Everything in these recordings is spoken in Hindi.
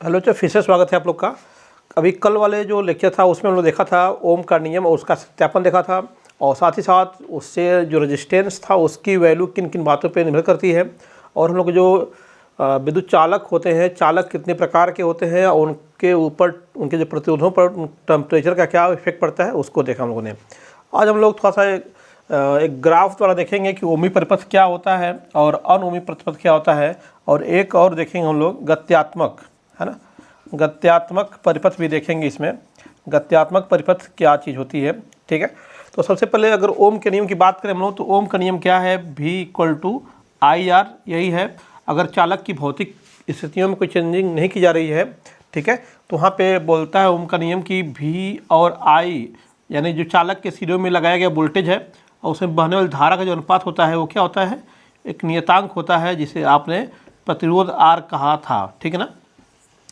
हेलो तो फिर से स्वागत है आप लोग का। अभी कल वाले जो लेक्चर था उसमें हम लोग देखा था ओम का नियम और उसका सत्यापन देखा था, और साथ ही साथ उससे जो रेजिस्टेंस था उसकी वैल्यू किन किन बातों पे निर्भर करती है, और हम लोग जो विद्युत चालक होते हैं, चालक कितने प्रकार के होते हैं और उनके ऊपर उनके जो प्रतिरोधों पर टेम्परेचर का क्या इफेक्ट पड़ता है उसको देखा हम लोगों ने। आज हम लोग थोड़ा सा एक ग्राफ द्वारा देखेंगे कि ओमी परिपथ क्या होता है और अनओमी परिपथ क्या होता है, और एक और देखेंगे हम लोग गत्यात्मक, है ना, गत्यात्मक परिपथ भी देखेंगे। इसमें गत्यात्मक परिपथ क्या चीज़ होती है, ठीक है। तो सबसे पहले अगर ओम के नियम की बात करें हम लोग, तो ओम का नियम क्या है, V=IR, यही है। अगर चालक की भौतिक स्थितियों में कोई चेंजिंग नहीं की जा रही है, ठीक है, तो वहाँ पे बोलता है ओम का नियम कि V और I यानी जो चालक के सिरों में लगाया गया वोल्टेज है और उसमें बहने वाली धारा का जो अनुपात होता है वो क्या होता है, एक नियतांक होता है जिसे आपने प्रतिरोध R कहा था, ठीक है ना।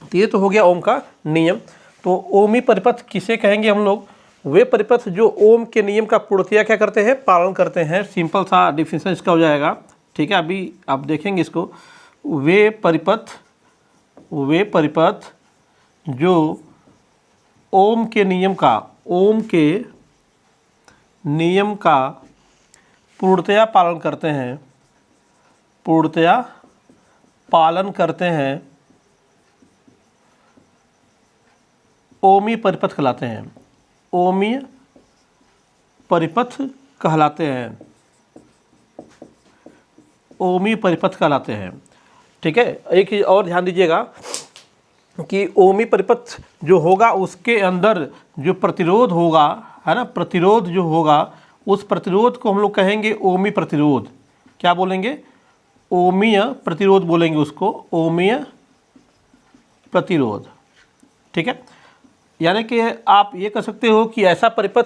तो ये तो हो गया ओम का नियम। तो ओमी परिपथ किसे कहेंगे हम लोग, वे परिपथ जो ओम के नियम का पूर्णतया क्या करते हैं, पालन करते हैं। सिंपल सा डिफिनेशन इसका हो जाएगा, ठीक है। अभी आप देखेंगे इसको, वे परिपथ जो ओम के नियम का पूर्णतया पालन करते हैं, ओमी परिपथ कहलाते हैं। ओमी परिपथ कहलाते हैं, ओमी परिपथ कहलाते हैं, ठीक है। एक चीज़ और ध्यान दीजिएगा कि ओमी परिपथ जो होगा उसके अंदर जो प्रतिरोध होगा, है ना, प्रतिरोध जो होगा उस प्रतिरोध को हम लोग कहेंगे ओमी प्रतिरोध। क्या बोलेंगे, ओमीय प्रतिरोध बोलेंगे उसको, ओमीय प्रतिरोध, ठीक है। यानी कि आप ये कह सकते हो कि ऐसा परिपथ,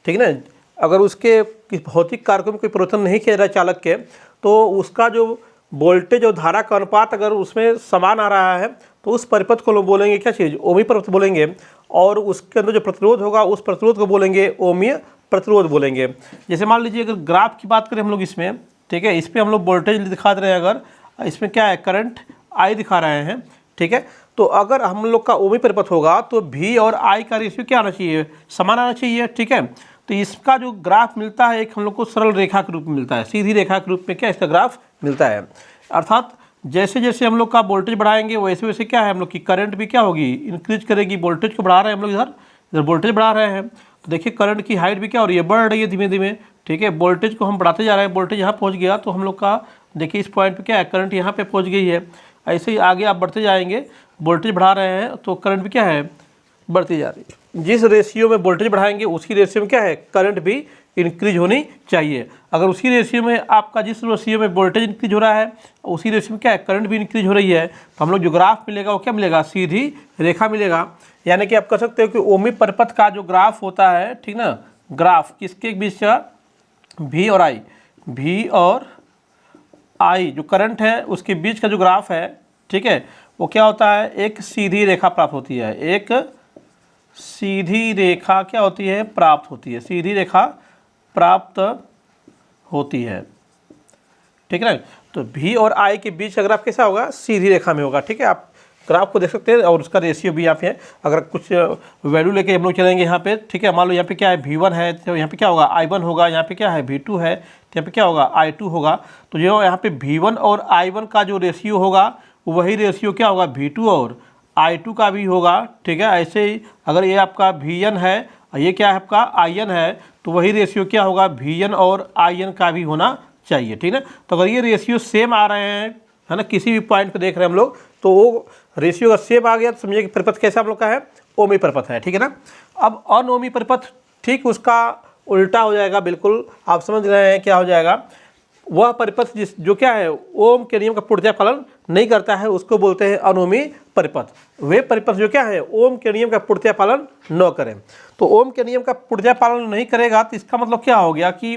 ठीक है ना, अगर उसके भौतिक कारकों में कोई परिवर्तन नहीं किया जा रहा है चालक के, तो उसका जो वोल्टेज और धारा का अनुपात अगर उसमें समान आ रहा है तो उस परिपथ को लोग बोलेंगे क्या चीज़, ओमी परिपथ बोलेंगे। और उसके अंदर जो प्रतिरोध होगा उस प्रतिरोध को बोलेंगे ओमीय प्रतिरोध बोलेंगे। जैसे मान लीजिए अगर ग्राफ की बात करें हम लोग इसमें, ठीक है, इस पर हम लोग वोल्टेज दिखा दे रहे हैं, अगर इसमें क्या है करंट I दिखा रहे हैं, ठीक है। तो अगर हम लोग का ओमी परिपथ होगा तो V और I का रेशियो क्या आना चाहिए, समान आना चाहिए, ठीक है। तो इसका जो ग्राफ मिलता है एक हम लोग को सरल रेखा के रूप में मिलता है, सीधी रेखा के रूप में क्या इसका ग्राफ मिलता है। अर्थात जैसे जैसे हम लोग का वोल्टेज बढ़ाएंगे वैसे वैसे क्या है हम लोग की करंट भी क्या होगी, इंक्रीज करेगी। वोल्टेज को बढ़ा रहे हैं हम लोग, इधर वोल्टेज बढ़ा रहे हैं तो देखिए करंट की हाइट भी क्या हो रही है, बढ़ रही है धीमे धीमे, ठीक है। वोल्टेज को हम बढ़ाते जा रहे हैं, वोल्टेज यहाँ पहुँच गया तो हम लोग का देखिए इस पॉइंट पे क्या है, करंट यहाँ पे पहुँच गई है। ऐसे ही आगे आप बढ़ते जाएंगे, वोल्टेज बढ़ा रहे हैं तो करंट भी क्या है, बढ़ती जा रही है। जिस रेशियो में वोल्टेज बढ़ाएंगे उसी रेशियो में क्या है, करंट भी इंक्रीज होनी चाहिए। अगर उसी रेशियो में आपका जिस रेशियो में वोल्टेज इंक्रीज हो रहा है उसी रेशियो में क्या है, करंट भी इंक्रीज हो रही है, तो हम लोग जो ग्राफ मिलेगा वो क्या मिलेगा, सीधी रेखा मिलेगा। यानी कि आप कह सकते हो कि ओमी परिपथ का जो ग्राफ होता है, ठीक ना, ग्राफ किसके बीच का, V और I जो करंट है उसके बीच का जो ग्राफ है, ठीक है, वो क्या होता है, एक सीधी रेखा प्राप्त होती है, एक सीधी रेखा क्या होती है, प्राप्त होती है, सीधी रेखा प्राप्त होती है, ठीक है ना। तो V और I के बीच का ग्राफ कैसा होगा, सीधी रेखा में होगा, ठीक है। आप ग्राफ को देख सकते हैं और उसका रेशियो भी यहाँ पे है। अगर कुछ वैल्यू लेके हम लोग चलेंगे यहाँ पे, ठीक है, मान लो यहाँ पे क्या है V1 है तो यहाँ पे क्या होगा I1 होगा, यहाँ पे क्या है V2 है तो यहाँ पे क्या होगा I2 होगा। तो जो यहाँ पे V1 और I1 का जो रेशियो होगा वही रेशियो क्या होगा V2 और I2 का भी होगा, ठीक है। ऐसे ही अगर ये आपका VN है और ये क्या है आपका IN है तो वही रेशियो क्या होगा, VN और IN का भी होना चाहिए, ठीक है। तो अगर ये रेशियो सेम आ रहे हैं, है ना, किसी भी पॉइंट पे देख रहे हैं हम लोग, तो वो रेशियो का सेम आ गया तो समझिए कि परिपथ कैसा हम लोग का है, ओमी परिपथ है, ठीक है ना। अब अनओमी परिपथ ठीक उसका उल्टा हो जाएगा, बिल्कुल आप समझ रहे हैं क्या हो जाएगा। वह परिपथ जो क्या है ओम के नियम का पूर्णतया पालन नहीं करता है उसको बोलते हैं अनओमी परिपथ। वे परिपथ जो क्या है ओम के नियम का पूर्णतया पालन न करें। तो ओम के नियम का पूर्णतया पालन नहीं करेगा तो इसका मतलब क्या हो गया कि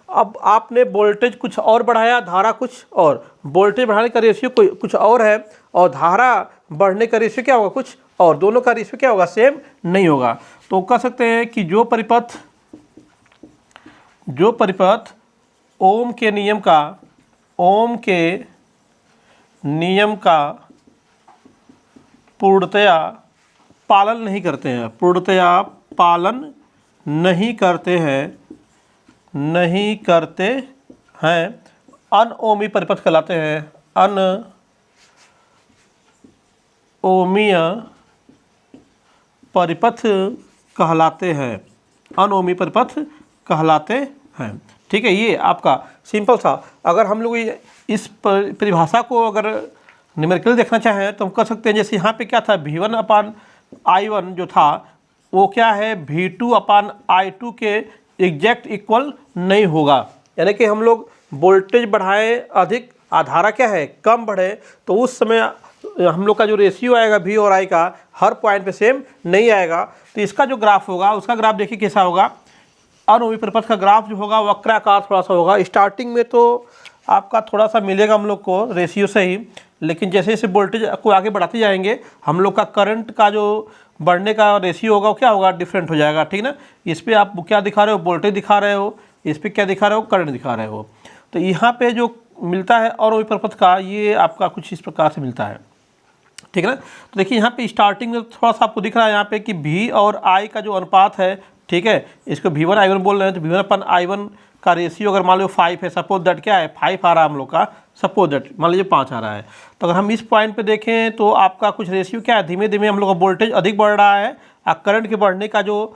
अब आपने वोल्टेज कुछ और बढ़ाया, धारा कुछ और, वोल्टेज बढ़ाने का रेशियो कुछ और है और धारा बढ़ने का रेशियो क्या होगा कुछ और, दोनों का रेशियो क्या होगा, सेम नहीं होगा। तो कह सकते हैं कि जो परिपथ ओम के नियम का पूर्णतया पालन नहीं करते हैं, पूर्णतया पालन नहीं करते हैं अनओमी परिपथ कहलाते हैं, अनओमीय परिपथ कहलाते हैं, अनओमी परिपथ कहलाते हैं। ठीक है, ये आपका सिंपल सा, अगर हम लोग इस परिभाषा को अगर न्यूमेरिकल देखना चाहें तो हम कर सकते हैं। जैसे यहाँ पे क्या था, V1/I1 जो था वो क्या है, V2/I2 के एग्जैक्ट इक्वल नहीं होगा। यानी कि हम लोग वोल्टेज बढ़ाएं अधिक, धारा क्या है कम बढ़े, तो उस समय हम लोग का जो रेशियो आएगा V और I का हर पॉइंट पे सेम नहीं आएगा। तो इसका जो ग्राफ होगा, उसका ग्राफ देखिए कैसा होगा। अनओमी परिपथ का ग्राफ जो होगा वक्राकार थोड़ा सा होगा। स्टार्टिंग में तो आपका थोड़ा सा मिलेगा हम लोग को रेशियो से ही, लेकिन जैसे जैसे वोल्टेज को आगे बढ़ाते जाएंगे हम लोग का करंट का जो बढ़ने का रेशियो होगा वो क्या होगा, डिफरेंट हो जाएगा। ठीक ना, इस पर आप क्या दिखा रहे हो, वोल्टेज दिखा रहे हो, इस पर क्या दिखा रहे हो, करंट दिखा रहे हो। तो यहाँ पे जो मिलता है अनओमी परिपथ का, ये आपका कुछ इस प्रकार से मिलता है। ठीक है ना, तो देखिए यहाँ पे स्टार्टिंग में थोड़ा सा आपको दिख रहा है यहाँ पे कि V और I का जो अनुपात है, ठीक है, इसको V1/I1 बोल रहे हैं, तो V1/I1 का रेशियो अगर मान लो 5 है, सपोज दैट क्या है 5 आ रहा है हम लोग का, सपोज दैट मान लीजिए 5 आ रहा है। तो अगर हम इस पॉइंट पे देखें तो आपका कुछ रेशियो क्या है, धीमे धीमे हम लोग का वोल्टेज अधिक बढ़ रहा है और करंट के बढ़ने का जो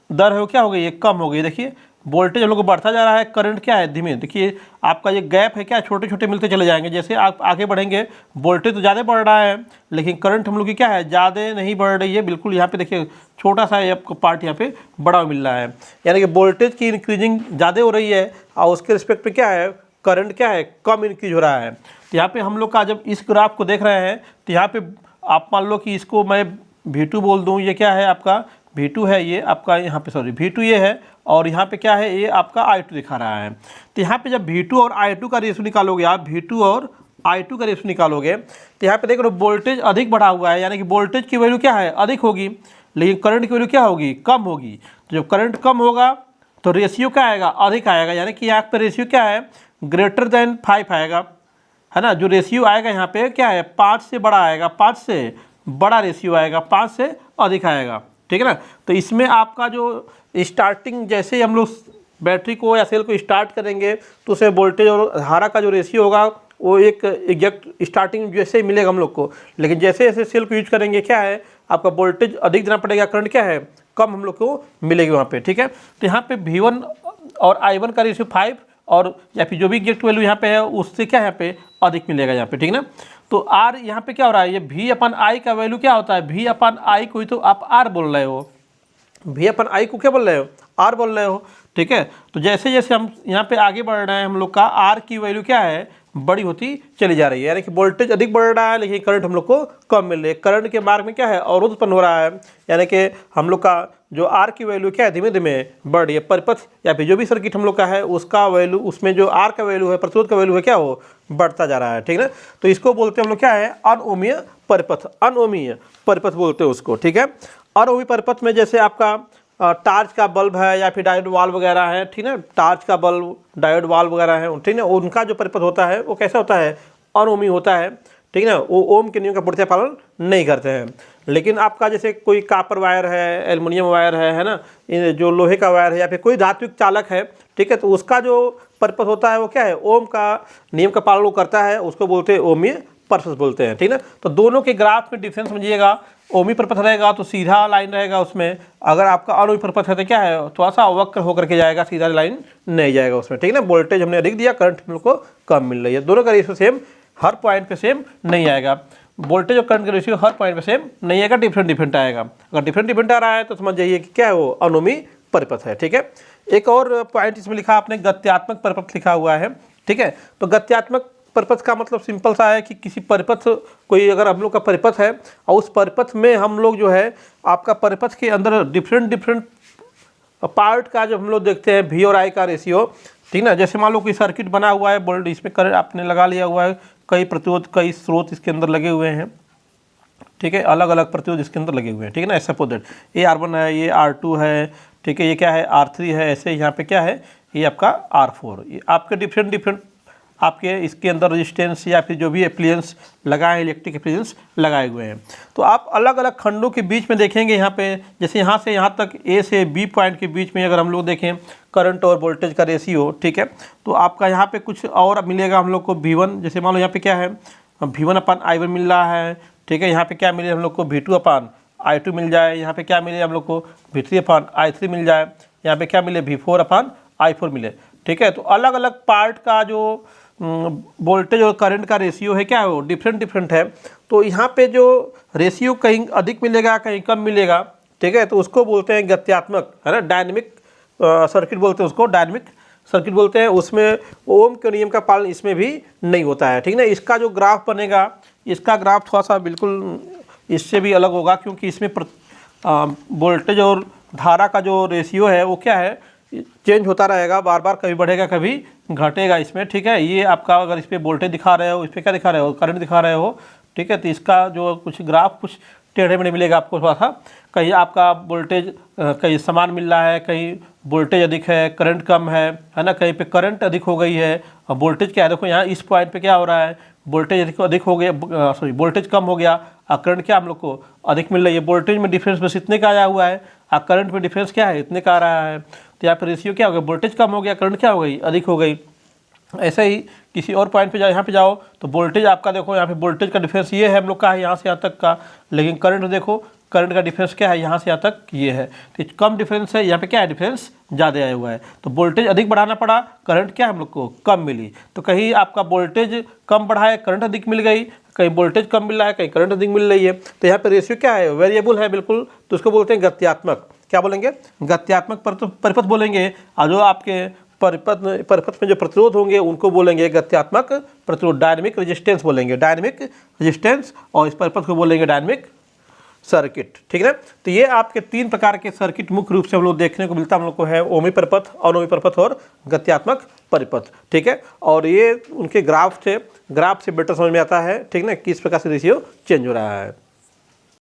दर है वो क्या हो गई, ये कम हो गई। देखिए वोल्टेज हम लोग को बढ़ता जा रहा है, करंट क्या है धीमे, देखिए आपका ये गैप है क्या, छोटे छोटे मिलते चले जाएंगे। जैसे आप आगे बढ़ेंगे वोल्टेज तो ज़्यादा बढ़ रहा है, लेकिन करंट हम लोग की क्या है, ज़्यादा नहीं बढ़ रही है, बिल्कुल यहाँ पे देखिए छोटा सा आपको पार्ट यहाँ पे बड़ा मिल रहा है। यानी कि वोल्टेज की इंक्रीजिंग ज़्यादा हो रही है और उसके रिस्पेक्ट में क्या है, करंट क्या है, कम इंक्रीज हो रहा है। तो यहाँ पर हम लोग का जब इस ग्राफ को देख रहे हैं तो यहाँ पर आप मान लो कि इसको मैं V2 बोल दूँ, ये क्या है आपका V2 है, ये आपका यहाँ पे सॉरी V2 ये है, और यहाँ पे क्या है, ये आपका I2 दिखा रहा है। तो यहाँ पे जब V2 और I2 का रेशियो निकालोगे आप, V2 और I2 का रेशियो निकालोगे तो यहाँ पे देख लो वोल्टेज अधिक बढ़ा हुआ है, यानी कि वोल्टेज की वैल्यू क्या है, अधिक होगी, लेकिन करंट की वैल्यू क्या होगी, कम होगी। तो जब करंट कम होगा तो रेशियो क्या आएगा, अधिक आएगा, यानी कि यहाँ पे रेशियो क्या है, ग्रेटर देन 5 आएगा, है ना। जो रेशियो आएगा यहाँ पे क्या है, 5 से बड़ा आएगा, 5 से बड़ा रेशियो आएगा, 5 से अधिक आएगा। ठीक है ना, तो इसमें आपका जो स्टार्टिंग जैसे ही हम लोग बैटरी को या सेल को स्टार्ट करेंगे तो उसमें वोल्टेज और धारा का जो रेशियो होगा वो एक एग्जैक्ट स्टार्टिंग जैसे ही मिलेगा हम लोग को, लेकिन जैसे जैसे सेल को यूज करेंगे क्या है, आपका वोल्टेज अधिक देना पड़ेगा, करंट क्या है कम हम लोग को मिलेगी वहाँ पे। ठीक है, तो यहाँ पे V1 और I1 का रेशियो 5 और या फिर जो भी एग्जैक्ट वैल्यू यहाँ पे है उससे क्या यहाँ पे अधिक मिलेगा यहाँ पे। ठीक है ना, तो R यहाँ पे क्या हो रहा है, ये V/I का वैल्यू क्या होता है, V/I को ही तो आप R बोल रहे हो, V/I को क्या बोल रहे हो, R बोल रहे हो। ठीक है, तो जैसे जैसे हम यहाँ पे आगे बढ़ रहे हैं हम लोग का R की वैल्यू क्या है, बड़ी होती चली जा रही है, यानी कि वोल्टेज अधिक बढ़ रहा है लेकिन करंट हम लोग को कम मिल रही है। करंट के मार्ग में क्या है, अवरोध उत्पन्न हो रहा है, यानी कि हम लोग का जो R की वैल्यू क्या है धीमे धीमे बढ़ रही है। परिपथ या फिर जो भी सर्किट हम लोग का है उसका वैल्यू, उसमें जो R का वैल्यू है, प्रतिरोध का वैल्यू है क्या, वो बढ़ता जा रहा है। ठीक है, तो इसको बोलते हैं हम लोग क्या है, अनओमीय परिपथ, अनओमीय परिपथ बोलते हैं उसको। ठीक है, अनओमीय परिपथ में जैसे आपका टार्च का बल्ब है या फिर डायोड वाल्व वगैरह है, ठीक है, टार्च का बल्ब, डायोड वाल्व वगैरह है, ठीक है, उनका जो परिपथ होता है वो कैसा होता है, अनओमी होता है। ठीक है ना, वो ओम के नियम का पूर्णतः पालन नहीं करते हैं। लेकिन आपका जैसे कोई कापर वायर है, एल्युमिनियम वायर है ना, जो लोहे का वायर है या फिर कोई धात्विक चालक है, ठीक है, तो उसका जो परिपथ होता है वो क्या है, ओम का नियम का पालन करता है, उसको बोलते हैं ओमीय परिपथ बोलते हैं। ठीक है ना, तो दोनों के ग्राफ में डिफरेंस समझिएगा। ओमी परिपथ रहेगा तो सीधा लाइन रहेगा उसमें, अगर आपका अनओमी परिपथ है तो क्या है, थोड़ा सा वक्र होकर के जाएगा, सीधा लाइन नहीं जाएगा उसमें। ठीक है ना, वोल्टेज हमने अधिक दिया, करंट हम लोग को कम मिल रही है, दोनों का रेशियो सेम हर पॉइंट पे सेम नहीं आएगा। वोल्टेज और करंट का रेशियो हर पॉइंट पे सेम नहीं आएगा, डिफरेंट डिफरेंट आएगा। अगर डिफरेंट डिफरेंट आ रहा है तो समझ जाइए कि क्या है, वो अनओमी परिपथ है। ठीक है, एक और पॉइंट इसमें लिखा आपने, गत्यात्मक परिपथ लिखा हुआ है। ठीक है, तो गत्यात्मक परिपथ का मतलब सिंपल सा है कि किसी परिपथ, कोई अगर हम लोग का परिपथ है और उस परिपथ में हम लोग जो है आपका परिपथ के अंदर डिफरेंट डिफरेंट पार्ट का जब हम लोग देखते हैं V और I का रेशियो, ठीक ना, जैसे मान लो कोई सर्किट बना हुआ है, बोल्ड इसमें करंट आपने लगा लिया हुआ है, कई प्रतिरोध, कई स्रोत इसके अंदर लगे हुए हैं, ठीक है, अलग अलग प्रतिरोध इसके अंदर लगे हुए हैं। ठीक है ना, सपोज दैट ये R1 है, ये R2 है, ठीक है, ये क्या है R3 है, ऐसे यहाँ पे क्या है, ये आपका R4, ये आपके डिफरेंट डिफरेंट आपके इसके अंदर रेजिस्टेंस या फिर जो भी एप्लियंस लगाए, इलेक्ट्रिक एप्लियंस लगाए हुए हैं। तो आप अलग अलग खंडों के बीच में देखेंगे यहाँ पे, जैसे यहाँ से यहाँ तक ए से बी पॉइंट के बीच में अगर हम लोग देखें करंट और वोल्टेज का रेशियो, ठीक है, तो आपका यहाँ पे कुछ और मिलेगा हम लोग को V1, जैसे मान लो यहाँ पे क्या है V1/I1 मिल रहा है, ठीक है। यहाँ पे क्या मिले हम लोग को V2/I2 मिल जाए, यहाँ पे क्या मिले हम लोग को V3/I3 मिल जाए, यहाँ पे क्या मिले V4/I4 मिले, ठीक है। तो अलग अलग पार्ट का जो वोल्टेज और करंट का रेशियो है क्या है वो डिफरेंट है। तो यहाँ पे जो रेशियो कहीं अधिक मिलेगा कहीं कम मिलेगा, ठीक है, तो उसको बोलते हैं गत्यात्मक, है ना, डायनेमिक सर्किट बोलते हैं उसको, डायनेमिक सर्किट बोलते हैं। उसमें ओम के नियम का पालन इसमें भी नहीं होता है, ठीक ना। इसका जो ग्राफ बनेगा, इसका ग्राफ थोड़ा सा बिल्कुल इससे भी अलग होगा, क्योंकि इसमें वोल्टेज और धारा का जो रेशियो है वो क्या है, चेंज होता रहेगा बार बार, कभी बढ़ेगा कभी घटेगा इसमें, ठीक है। ये आपका अगर इस पर वोल्टेज दिखा रहे हो, इस पर क्या दिखा रहे हो, करंट दिखा रहे हो, ठीक है, तो इसका जो कुछ ग्राफ कुछ टेढ़े मेढ़े मिलेगा आपको थोड़ा सा, कहीं आपका वोल्टेज कहीं समान मिल रहा है, कहीं वोल्टेज अधिक है करंट कम है ना, कहीं पे करंट अधिक हो गई है और वोल्टेज क्या है, देखो यहाँ इस पॉइंट पे क्या हो रहा है, वोल्टेज अधिक हो गया, सॉरी वोल्टेज कम हो गया और करंट क्या हम लोग को अधिक मिल रही है। वोल्टेज में डिफरेंस बस इतने का आया हुआ है और करंट में डिफरेंस क्या है, इतने का आ रहा है। तो यहाँ पर रेशियो क्या हो गया, वोल्टेज कम हो गया, करंट क्या हो गई, अधिक हो गई। ऐसे ही किसी और पॉइंट पे जाओ, यहाँ पे जाओ तो वोल्टेज आपका देखो, यहाँ पे वोल्टेज का डिफरेंस ये है हम लोग का है यहाँ से यहाँ तक का, लेकिन करंट देखो, करंट का डिफरेंस क्या है, यहाँ से यहाँ तक ये है, तो कम डिफरेंस है, यहाँ पे क्या है डिफरेंस ज़्यादा आया हुआ है। तो वोल्टेज अधिक बढ़ाना पड़ा, करंट क्या हम लोग को कम मिली। तो कहीं आपका वोल्टेज कम बढ़ा है, करंट अधिक मिल गई, कहीं वोल्टेज कम मिल रहा है, कहीं करंट अधिक मिल रही है। तो यहाँ पे रेशियो क्या है, वेरिएबल है बिल्कुल, तो उसको बोलते हैं गत्यात्मक, क्या बोलेंगे, गत्यात्मक परिपथ बोलेंगे। और जो आपके परिपथ में जो प्रतिरोध होंगे उनको बोलेंगे गत्यात्मक प्रतिरोध, डायनेमिक रेजिस्टेंस बोलेंगे, डायनेमिक रेजिस्टेंस, और इस परिपथ को बोलेंगे डायनेमिक सर्किट, ठीक है ना। तो ये आपके 3 प्रकार के सर्किट मुख्य रूप से हम लोग देखने को मिलता है, हम लोग को है ओमी परिपथ, अनोमी परिपथ और गत्यात्मक परिपथ, ठीक है। और ये उनके ग्राफ से बेटर समझ में आता है, ठीक ना, किस प्रकार से रेशियो चेंज हो रहा है।